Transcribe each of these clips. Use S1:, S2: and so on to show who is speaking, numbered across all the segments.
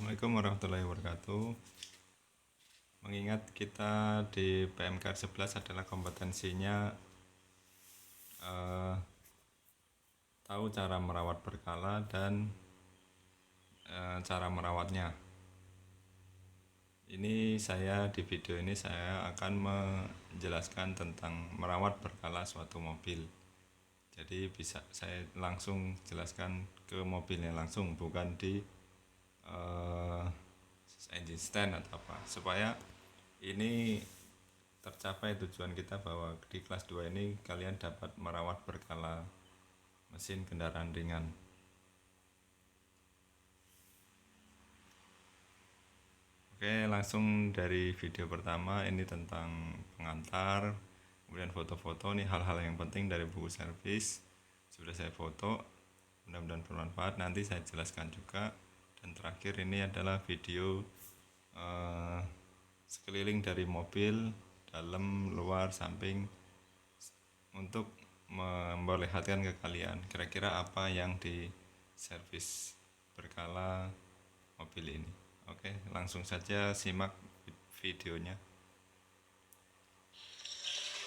S1: Assalamualaikum warahmatullahi wabarakatuh. Mengingat kita di PMK 11 adalah kompetensinya eh, tahu cara merawat berkala dan cara merawatnya. Di video ini saya akan menjelaskan tentang merawat berkala suatu mobil. Jadi bisa saya langsung jelaskan ke mobilnya langsung, bukan di eh, engine stand atau apa, supaya ini tercapai tujuan kita bahwa di kelas 2 ini kalian dapat merawat berkala mesin kendaraan ringan. Oke, langsung dari video pertama. Ini tentang pengantar, kemudian foto-foto. Ini hal-hal yang penting dari buku servis, sudah saya foto, mudah-mudahan bermanfaat. Nanti saya jelaskan juga. Dan terakhir ini adalah video sekeliling dari mobil, dalam, luar, samping, untuk memperlihatkan ke kalian kira-kira apa yang di servis berkala mobil ini. Oke, langsung saja simak videonya.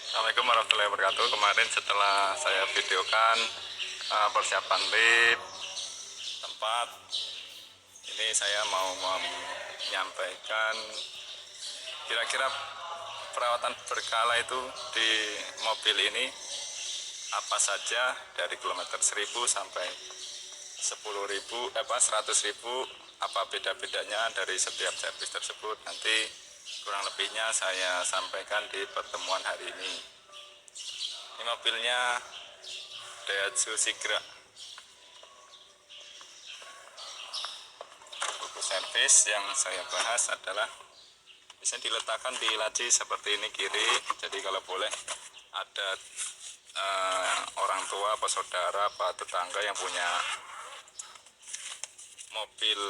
S1: Assalamualaikum warahmatullahi wabarakatuh. Kemarin setelah saya videokan persiapan lift tempat, ini saya mau menyampaikan kira-kira perawatan berkala itu di mobil ini apa saja dari kilometer 1000 sampai 100.000, 100.000, apa beda-bedanya dari setiap servis tersebut. Nanti kurang lebihnya saya sampaikan di pertemuan hari ini. Ini mobilnya Daihatsu Sigra. Buku servis yang saya bahas adalah bisa diletakkan di laci seperti ini kiri. Jadi kalau boleh ada orang tua apa saudara apa tetangga yang punya mobil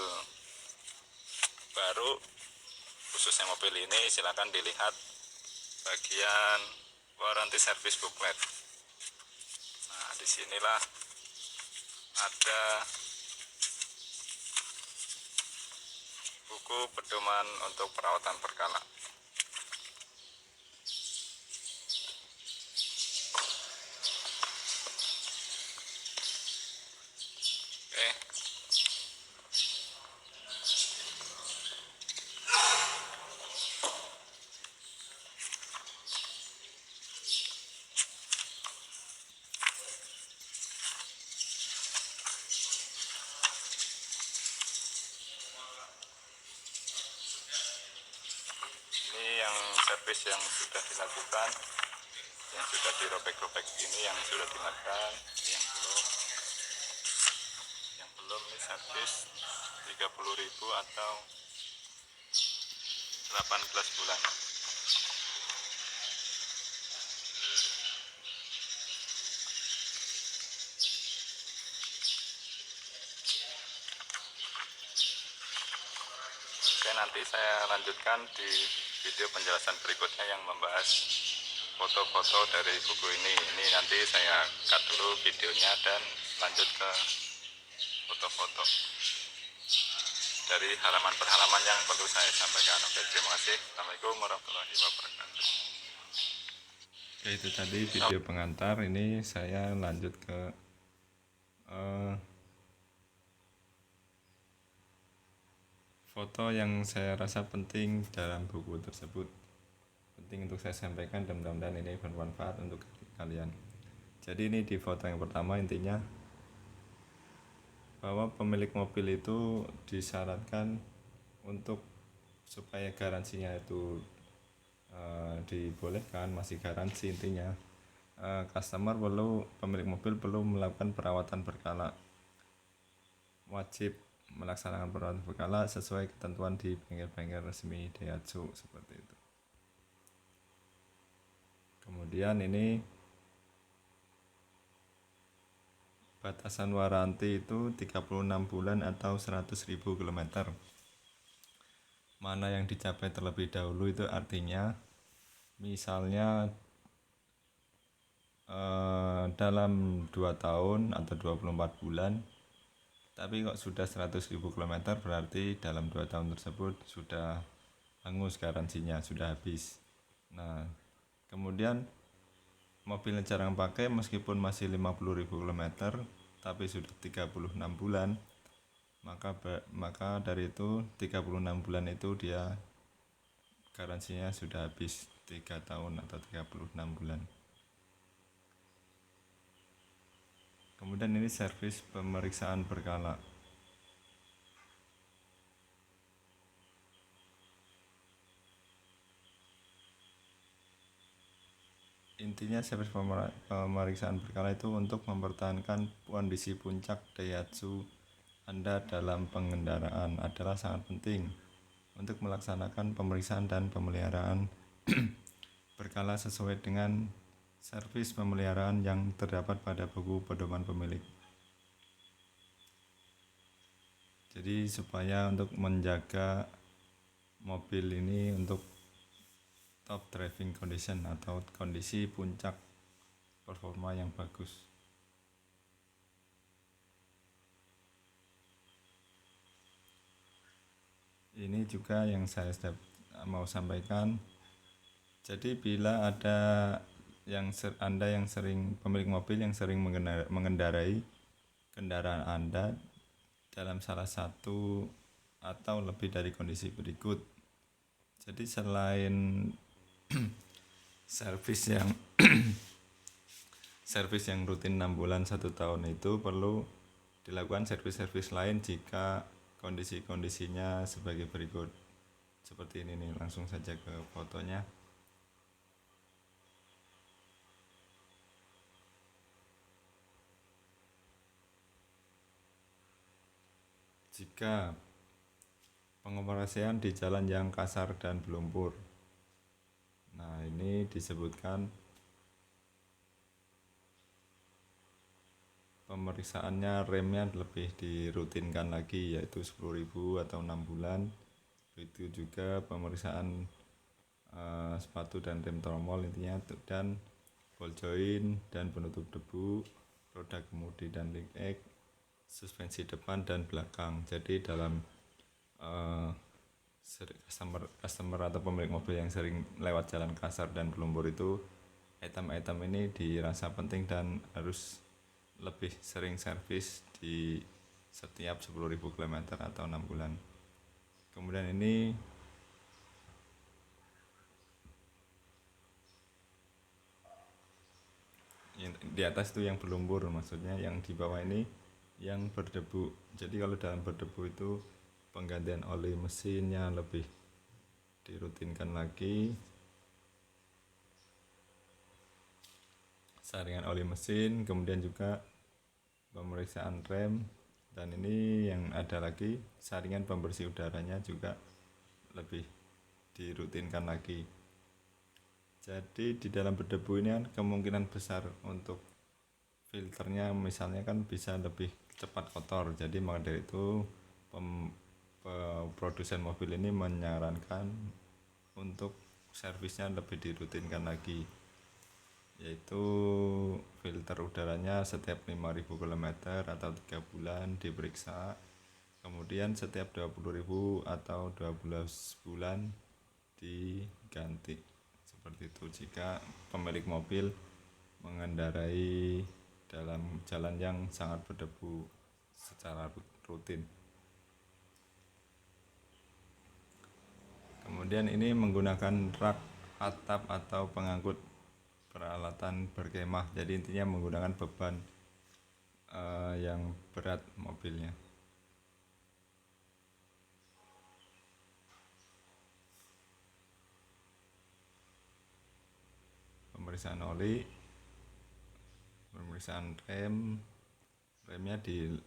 S1: baru, khususnya mobil ini, silakan dilihat bagian warranty service booklet. Nah, disinilah ada buku pedoman untuk perawatan berkala. Oke. Ini yang servis yang sudah dilakukan, yang sudah dirobek-robek ini yang sudah dilakukan, yang belum ini servis 30.000 atau 18 bulan. Oke, nanti saya lanjutkan di video penjelasan berikutnya yang membahas foto-foto dari buku ini. Ini nanti saya cut dulu videonya dan lanjut ke foto-foto dari halaman per halaman yang perlu saya sampaikan. Oke, terima kasih. Assalamualaikum warahmatullahi wabarakatuh. Oke, itu tadi video pengantar. Ini saya lanjut ke foto yang saya rasa penting dalam buku tersebut. Penting untuk saya sampaikan dan mudah-mudahan ini bermanfaat untuk kalian. Jadi ini di foto yang pertama intinya bahwa pemilik mobil itu disyaratkan untuk supaya garansinya itu dibolehkan, masih garansi intinya, pemilik mobil perlu melakukan perawatan berkala, wajib melaksanakan perawatan berkala sesuai ketentuan di bengkel-bengkel resmi Daihatsu seperti itu. Kemudian ini batasan waranti itu 36 bulan atau 100.000 km. Mana yang dicapai terlebih dahulu itu artinya misalnya dalam 2 tahun atau 24 bulan Tapi kok sudah 100.000 kilometer berarti dalam 2 tahun tersebut sudah hangus garansinya, sudah habis. Nah, kemudian mobilnya jarang pakai meskipun masih 50.000 kilometer tapi sudah 36 bulan, maka dari itu 36 bulan itu dia garansinya sudah habis 3 tahun atau 36 bulan. Kemudian ini servis pemeriksaan berkala. Intinya servis pemeriksaan berkala itu untuk mempertahankan kondisi puncak Daihatsu Anda dalam pengendaraan adalah sangat penting untuk melaksanakan pemeriksaan dan pemeliharaan berkala sesuai dengan servis pemeliharaan yang terdapat pada buku pedoman pemilik. Jadi supaya untuk menjaga mobil ini untuk top driving condition atau kondisi puncak performa yang bagus. Ini juga yang saya mau sampaikan. Jadi bila ada Anda yang sering pemilik mobil yang sering mengendarai kendaraan Anda dalam salah satu atau lebih dari kondisi berikut. Jadi selain servis yang rutin 6 bulan 1 tahun itu perlu dilakukan servis-servis lain jika kondisi-kondisinya sebagai berikut. Seperti ini nih, langsung saja ke fotonya. Jika pengoperasian di jalan yang kasar dan berlumpur. Nah, ini disebutkan pemeriksaannya remnya lebih dirutinkan lagi, yaitu 10.000 atau 6 bulan. Itu juga pemeriksaan sepatu dan rem tromol intinya, dan ball joint dan penutup debu, roda kemudi dan linkage, suspensi depan dan belakang. Jadi dalam customer atau pemilik mobil yang sering lewat jalan kasar dan berlumpur itu, item-item ini dirasa penting dan harus lebih sering servis di setiap 10.000 km atau 6 bulan. Kemudian ini di atas itu yang berlumpur, maksudnya yang di bawah ini yang berdebu. Jadi kalau dalam berdebu itu penggantian oli mesinnya lebih dirutinkan lagi, saringan oli mesin, kemudian juga pemeriksaan rem, dan ini yang ada lagi saringan pembersih udaranya juga lebih dirutinkan lagi. Jadi di dalam berdebu ini kan kemungkinan besar untuk filternya misalnya kan bisa lebih cepat kotor. Jadi maka dari itu produsen mobil ini menyarankan untuk servisnya lebih dirutinkan lagi, yaitu filter udaranya setiap 5.000 km atau 3 bulan diperiksa, kemudian setiap 20.000 atau 12 bulan diganti. Seperti itu jika pemilik mobil mengendarai dalam jalan yang sangat berdebu secara rutin. Kemudian ini menggunakan rak atap atau pengangkut peralatan berkemah. Jadi intinya menggunakan beban yang berat mobilnya. Pemeriksaan oli, pemeriksaan remnya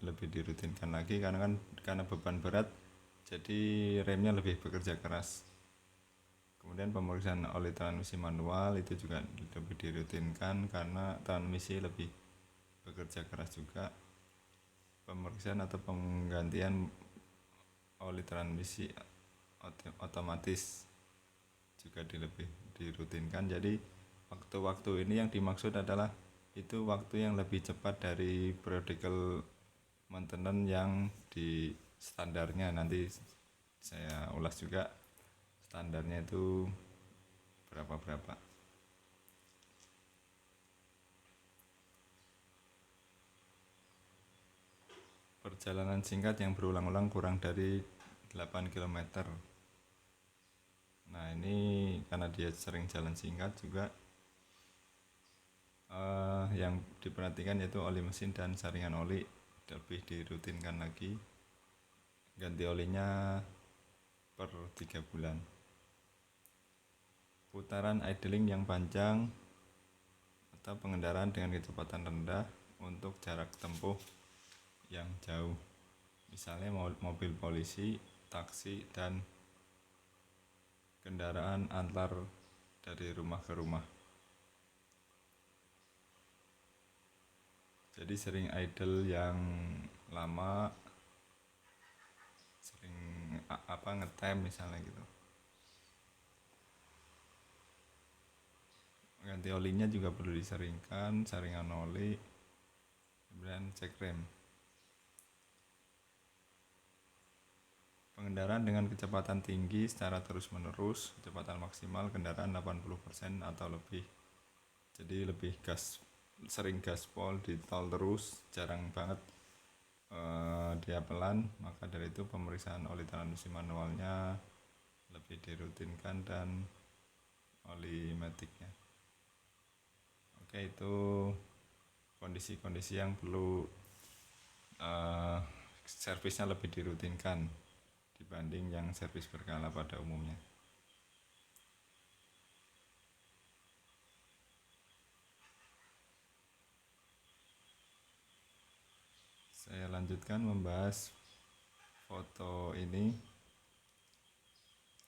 S1: lebih dirutinkan lagi karena beban berat, jadi remnya lebih bekerja keras. Kemudian pemeriksaan oli transmisi manual itu juga lebih dirutinkan karena transmisi lebih bekerja keras juga. Pemeriksaan atau penggantian oli transmisi otomatis juga lebih dirutinkan. Jadi waktu-waktu ini yang dimaksud adalah itu waktu yang lebih cepat dari periodical maintenance yang di standarnya. Nanti saya ulas juga standarnya itu berapa. Perjalanan singkat yang berulang-ulang kurang dari 8 km. Nah ini karena dia sering jalan singkat juga, yang diperhatikan yaitu oli mesin dan saringan oli lebih dirutinkan lagi, ganti olinya per 3 bulan. Putaran idling yang panjang atau pengendaraan dengan kecepatan rendah untuk jarak tempuh yang jauh, misalnya mobil polisi, taksi, dan kendaraan antar dari rumah ke rumah. Jadi sering idle yang lama, sering ngetem misalnya gitu. Ganti olinya juga perlu diseringkan, saringan oli, kemudian cek rem. Pengendaraan dengan kecepatan tinggi secara terus-menerus, kecepatan maksimal kendaraan 80% atau lebih. Jadi lebih sering gaspol di tol terus, jarang banget dia pelan. Maka dari itu pemeriksaan oli transmisi manualnya lebih dirutinkan dan oli maticnya. Oke, itu kondisi-kondisi yang perlu servisnya lebih dirutinkan dibanding yang servis berkala pada umumnya. Saya lanjutkan membahas foto ini,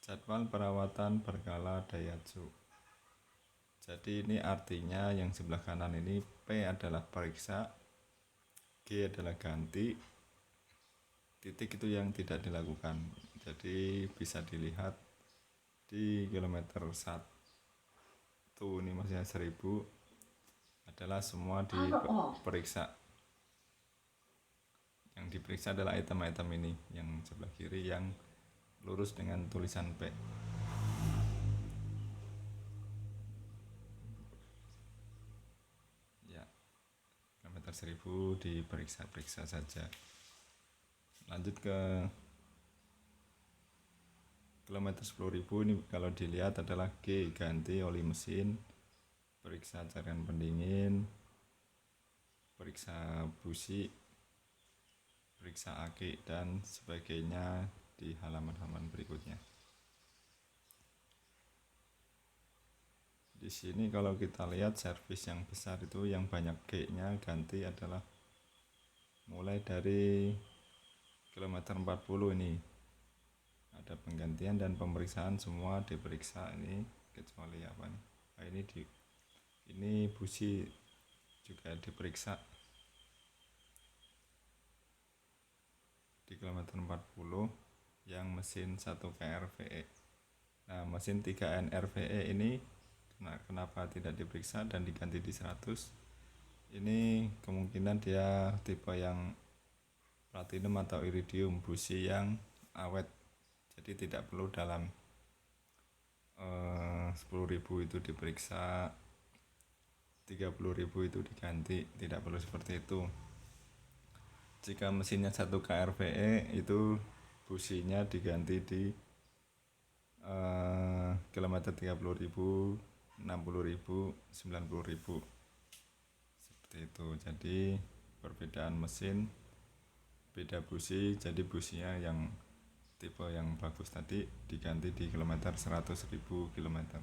S1: jadwal perawatan berkala Daihatsu. Jadi ini artinya yang sebelah kanan ini P adalah periksa, G adalah ganti, titik itu yang tidak dilakukan. Jadi bisa dilihat di kilometer 1 ini maksudnya 1000 adalah semua diperiksa. Yang diperiksa adalah item-item ini yang sebelah kiri yang lurus dengan tulisan P. Ya, kilometer 1000 diperiksa saja. Lanjut ke kilometer 10.000 ini kalau dilihat adalah G, ganti oli mesin, periksa cairan pendingin, periksa busi, periksa aki dan sebagainya di halaman-halaman berikutnya. Di sini kalau kita lihat servis yang besar itu yang banyak G-nya ganti adalah mulai dari kilometer 40 ini. Ada penggantian dan pemeriksaan, semua diperiksa ini kecuali apa nih? Nah, ini busi juga diperiksa di kilometer 40 yang mesin 1K RVE. Nah, mesin 3N RVE ini kenapa tidak diperiksa dan diganti di 100? Ini kemungkinan dia tipe yang platinum atau iridium, busi yang awet, jadi tidak perlu dalam 10.000 itu diperiksa, 30.000 itu diganti, tidak perlu seperti itu. Jika mesinnya 1K RVE itu businya diganti di kilometer 30.000, 60.000, 90.000 seperti itu. Jadi perbedaan mesin, beda busi, jadi businya yang tipe yang bagus tadi diganti di kilometer 100.000 kilometer.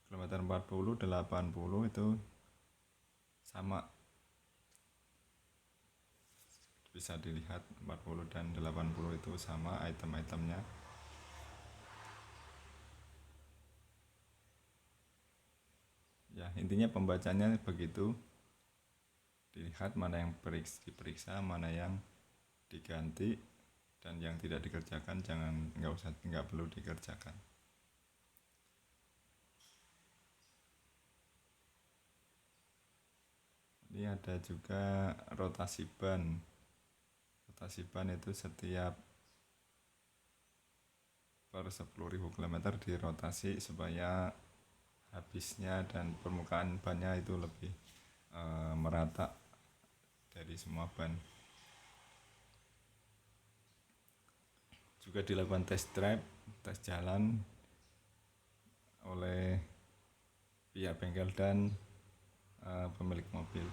S1: Kilometer 40, 80 itu sama, bisa dilihat 40 dan 80 itu sama item-itemnya. Ya, intinya pembacanya begitu. Dilihat mana yang diperiksa, mana yang diganti, dan yang tidak dikerjakan nggak perlu dikerjakan. Ini Ini ada juga rotasi ban. Rotasi ban itu setiap per 10.000 km dirotasi supaya habisnya dan permukaan bannya itu lebih merata dari semua ban. Juga dilakukan test drive, tes jalan oleh pihak bengkel dan pemilik mobil.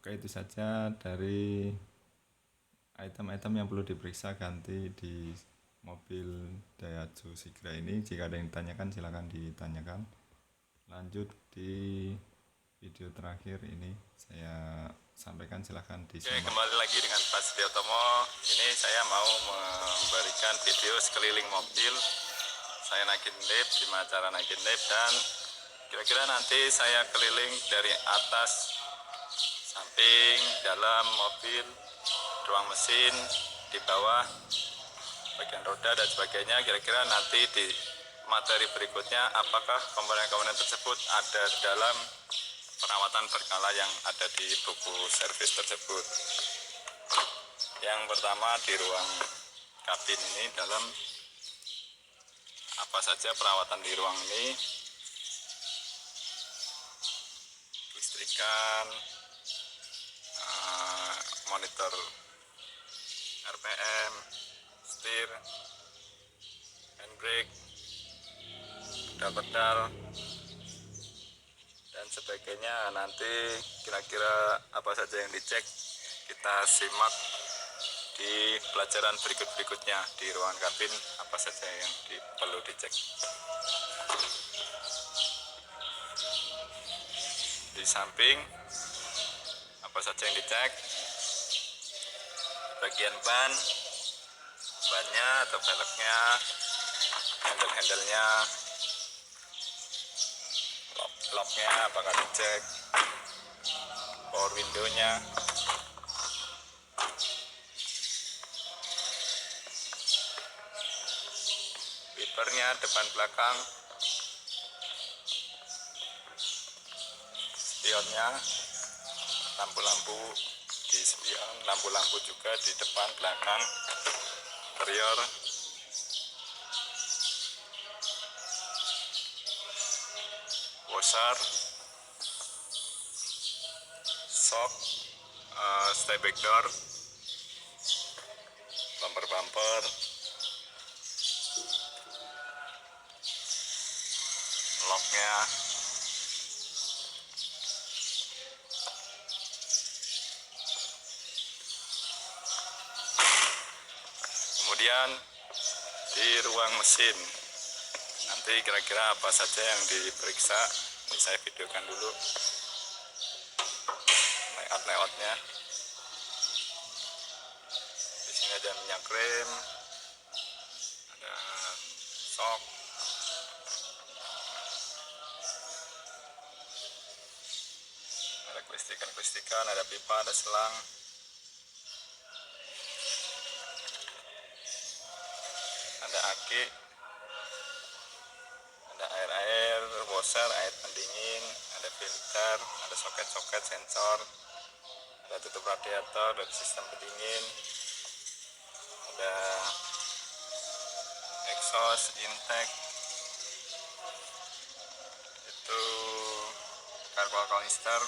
S1: Oke, itu saja dari item-item yang perlu diperiksa ganti di mobil Daihatsu Sigra ini. Jika ada yang ditanyakan silahkan ditanyakan. Lanjut di video terakhir ini saya sampaikan, silahkan disimak.
S2: Oke, kembali lagi dengan Pak Setiotomo. Ini saya mau memberikan video sekeliling mobil. Saya naikin lip, gimana cara naikin lip, dan kira-kira nanti saya keliling dari atas, samping, dalam mobil, ruang mesin, di bawah, bagian roda dan sebagainya. Kira-kira nanti di materi berikutnya apakah komponen-komponen tersebut ada dalam perawatan berkala yang ada di buku servis tersebut. Yang pertama di ruang kabin ini, dalam apa saja perawatan di ruang ini: listrikan, monitor RPM, setir, handbrake, pedal dan sebagainya. Nanti kira-kira apa saja yang dicek kita simak di pelajaran berikut-berikutnya. Di ruangan kabin apa saja yang perlu dicek. Di samping apa saja yang dicek: bagian bannya atau velgnya, handle-handlenya, locknya apakah dicek, power windownya, wipernya depan belakang, spionnya, lampu-lampu di spion, lampu-lampu juga di depan belakang, interior, washer, shock, stay back door, bumper, locknya, kemudian di ruang mesin nanti kira-kira apa saja yang diperiksa. Ini saya videokan dulu layout-layoutnya. Di sini ada minyak rem, ada shock, ada kelistrikan, ada pipa, ada selang, ada aki, ada air, washer, air pendingin, ada filter, ada soket-soket sensor, ada tutup radiator dan sistem pendingin, ada exhaust, intake, itu cargo kanister,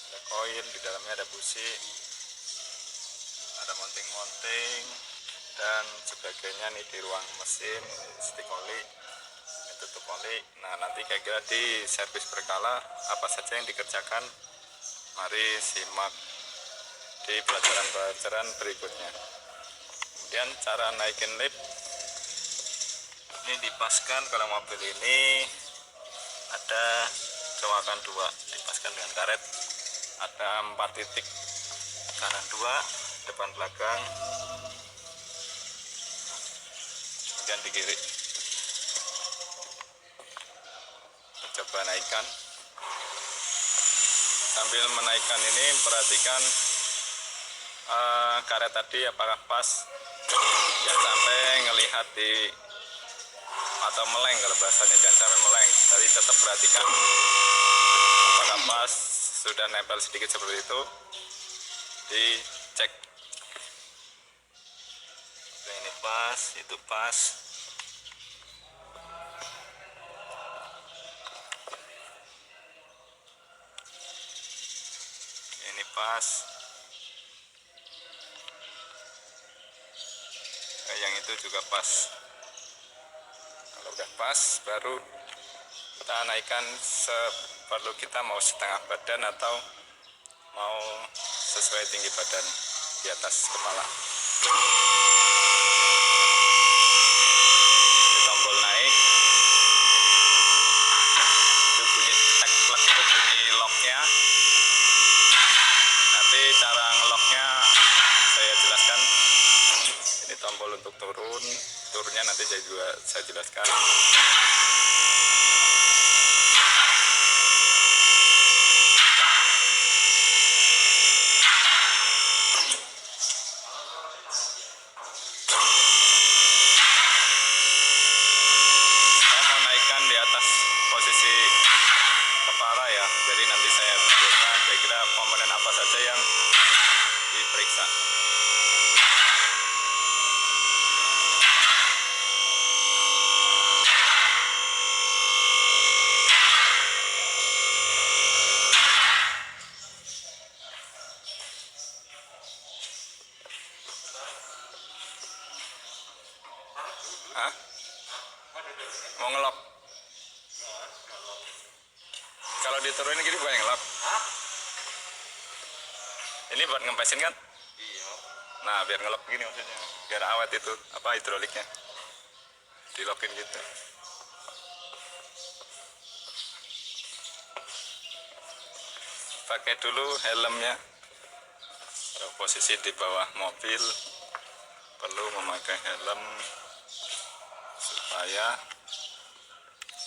S2: ada koil, di dalamnya ada busi, ada mounting dan sebagainya. Nih di ruang mesin, stick oli, tutup oli. Nah, nanti kira-kira di servis berkala apa saja yang dikerjakan, mari simak di pelajaran-pelajaran berikutnya. Kemudian cara naikin lip, ini dipaskan. Kalau mobil ini ada cowakan 2, dipaskan dengan karet, ada 4 titik, kanan 2, depan belakang, kemudian di kiri. Coba naikkan. Sambil menaikkan ini perhatikan karet tadi apakah pas, jangan sampai ngelihat di atau meleng kalau bahasanya, jangan sampai meleng. Tapi tetap perhatikan apakah pas, sudah nempel sedikit seperti itu, dicek. Oke, ini pas, itu pas. Ini pas. Yang itu juga pas. Kalau udah pas, baru kita naikkan seperlu kita, mau setengah badan atau mau sesuai tinggi badan di atas kepala. Ini tombol naik, itu bunyi tek plek, itu bunyi locknya. Nanti cara ngelocknya saya jelaskan. Ini tombol untuk turunnya nanti saya jelaskan. Saya mau naikkan di atas posisi kepala ya, jadi nanti saya tunjukkan kira-kira komponen apa saja yang diperiksa. Hah? Mau ngelok? Kalau diturunin gini bukan ngelok? Ini buat ngempesin kan? Iya. Nah, biar ngelok gini maksudnya, biar awet itu apa hidroliknya, dilokin gitu. Pakai dulu helmnya. Posisi di bawah mobil perlu memakai helm supaya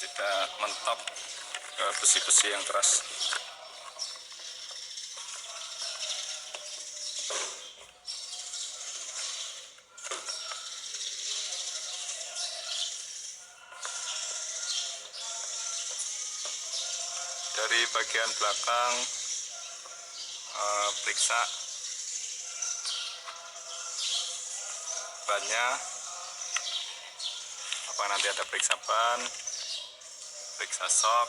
S2: tidak mentok ke besi-besi yang keras. Dari bagian belakang periksa bannya, apa nanti ada periksa ban, periksa sok,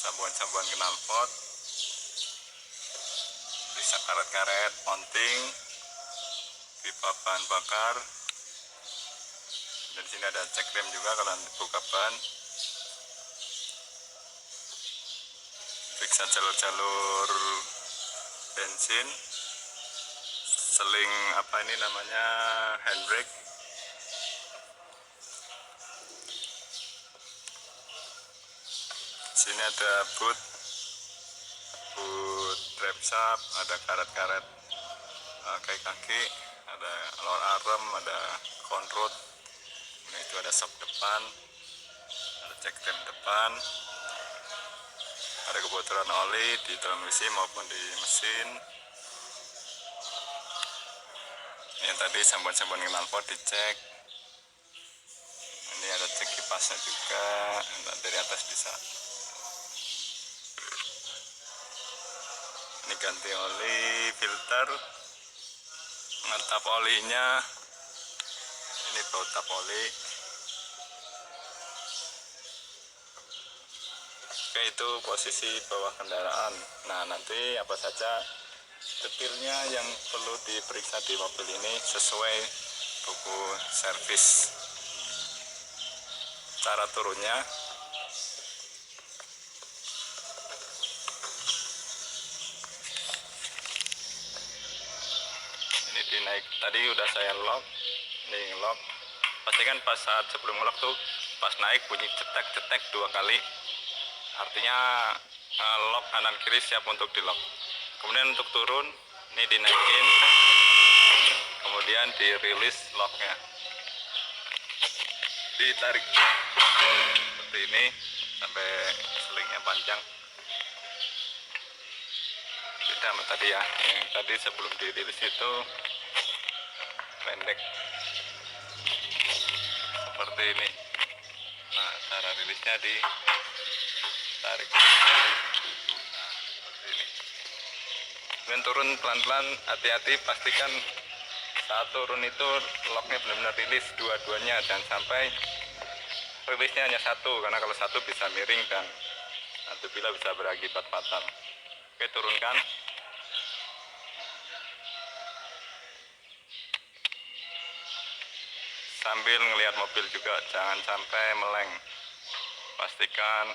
S2: sabun-sabun knalpot, periksa karet-karet mounting, pipa bahan bakar. Dan di sini ada cek rem juga kalau nanti buka ban. Periksa jalur-jalur bensin, seling apa ini namanya, handbrake. Sini ada boot trap shaft, ada karet-karet kaki, ada lor arm, ada conrod. Nah, itu ada shock depan, ada cek rem depan, ada kebocoran oli di transmisi maupun di mesin. Yang tadi sabun-sabun knalpot dicek. Ini ada cek kipasnya juga, dari atas bisa. Ini ganti oli filter, ngetap olinya. Ini baut tap oli. Oke, itu posisi bawah kendaraan. Nah, nanti apa saja detailnya yang perlu diperiksa di mobil ini sesuai buku servis. Cara turunnya, ini dinaik. Tadi udah saya lock, ini lock. Pastikan pas saat sebelum lock tuh, pas naik bunyi cetek-cetek 2 kali. Artinya lock kanan kiri siap untuk di lock. Kemudian untuk turun, ini dinaikin, kemudian dirilis locknya, ditarik seperti ini sampai selingnya panjang. Beda sama tadi ya, yang tadi sebelum dirilis itu pendek. seperti ini. Nah, cara rilisnya ditarik. Nah, seperti ini. Kemudian turun pelan-pelan, hati-hati, pastikan saat turun itu locknya benar-benar rilis dua-duanya, dan sampai rilisnya hanya satu, karena kalau satu bisa miring dan nanti bila bisa berakibat fatal. Oke, turunkan. Sambil ngelihat mobil juga, jangan sampai meleng. Pastikan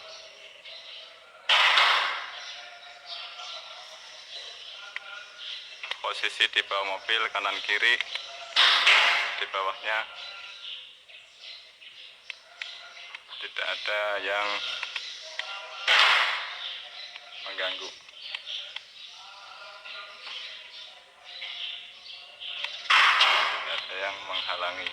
S2: posisi di bawah mobil, kanan kiri di bawahnya tidak ada yang mengganggu. Tidak ada yang menghalangi.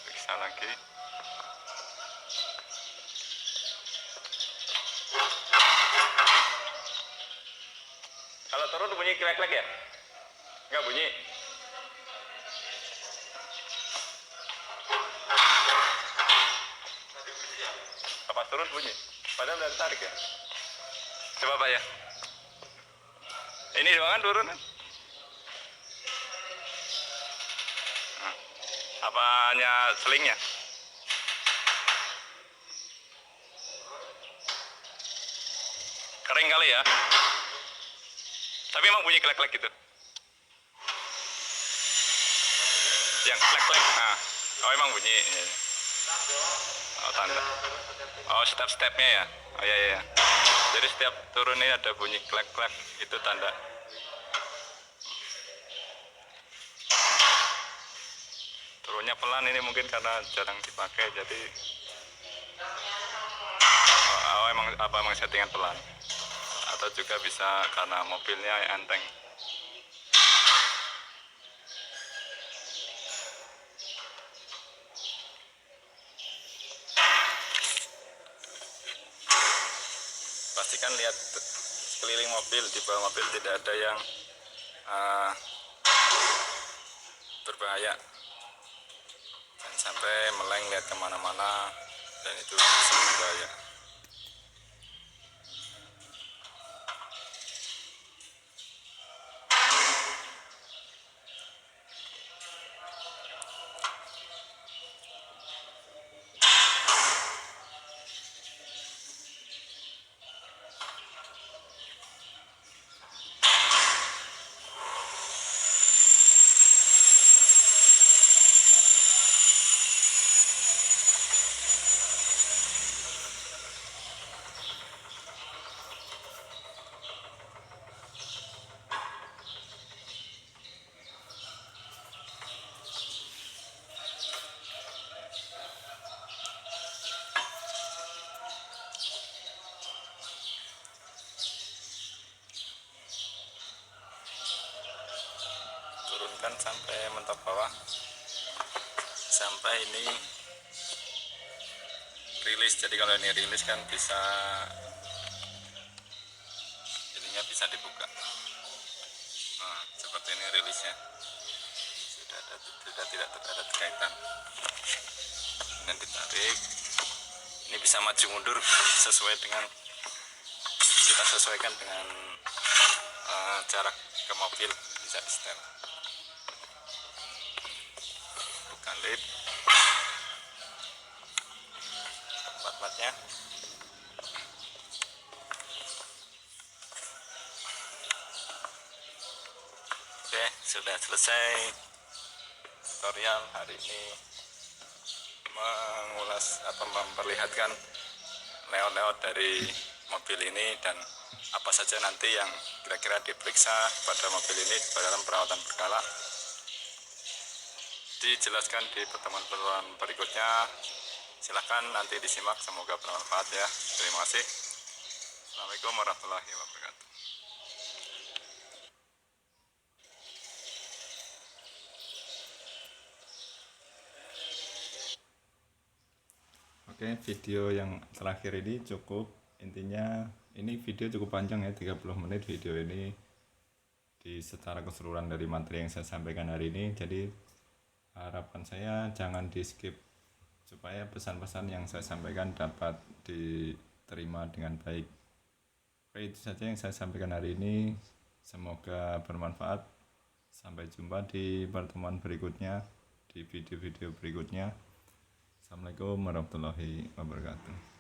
S2: Periksa lagi. Kalau turun bunyi klek-klek ya? Enggak bunyi. Pas turun bunyi. Padahal udah tarik ya. Coba Pak ya. Ini doang kan turun. Nah, apa hanya selingnya? Kering kali ya. Tapi emang bunyi klek-klek gitu. Yang klek-klek. Nah, oh emang bunyi. Oh, tanda. Oh, step-stepnya ya. Oh iya iya. Jadi setiap turun ini ada bunyi klek-klek, itu tanda. Turunnya pelan, ini mungkin karena jarang dipakai, jadi emang settingan pelan. Atau juga bisa karena mobilnya enteng. Pastikan lihat sekeliling mobil, di bawah mobil tidak ada yang berbahaya. Jangan sampai meleng lihat kemana-mana, dan itu bisa berbahaya. Turunkan sampai mentok bawah, sampai ini rilis. Jadi kalau ini rilis kan bisa, ininya bisa dibuka. Nah, seperti ini rilisnya, sudah tidak ada kaitan. Dan ditarik, ini bisa maju mundur sesuai dengan, kita sesuaikan dengan jarak ke mobil, bisa di setel. Bukan lip, tempat-tempatnya. Oke, sudah selesai tutorial hari ini, mengulas atau memperlihatkan layout dari mobil ini dan apa saja nanti yang kira-kira diperiksa pada mobil ini dalam perawatan berkala. Dijelaskan di pertemuan-pertemuan berikutnya. Silahkan nanti disimak, semoga bermanfaat ya. Terima kasih. Assalamualaikum warahmatullahi wabarakatuh.
S1: Oke, video yang terakhir ini cukup. Intinya ini video cukup panjang ya, 30 menit video ini secara keseluruhan dari materi yang saya sampaikan hari ini. Jadi harapan saya jangan di skip supaya pesan-pesan yang saya sampaikan dapat diterima dengan baik. Oke, itu saja yang saya sampaikan hari ini. Semoga bermanfaat. Sampai jumpa di pertemuan berikutnya, di video-video berikutnya. Assalamualaikum warahmatullahi wabarakatuh.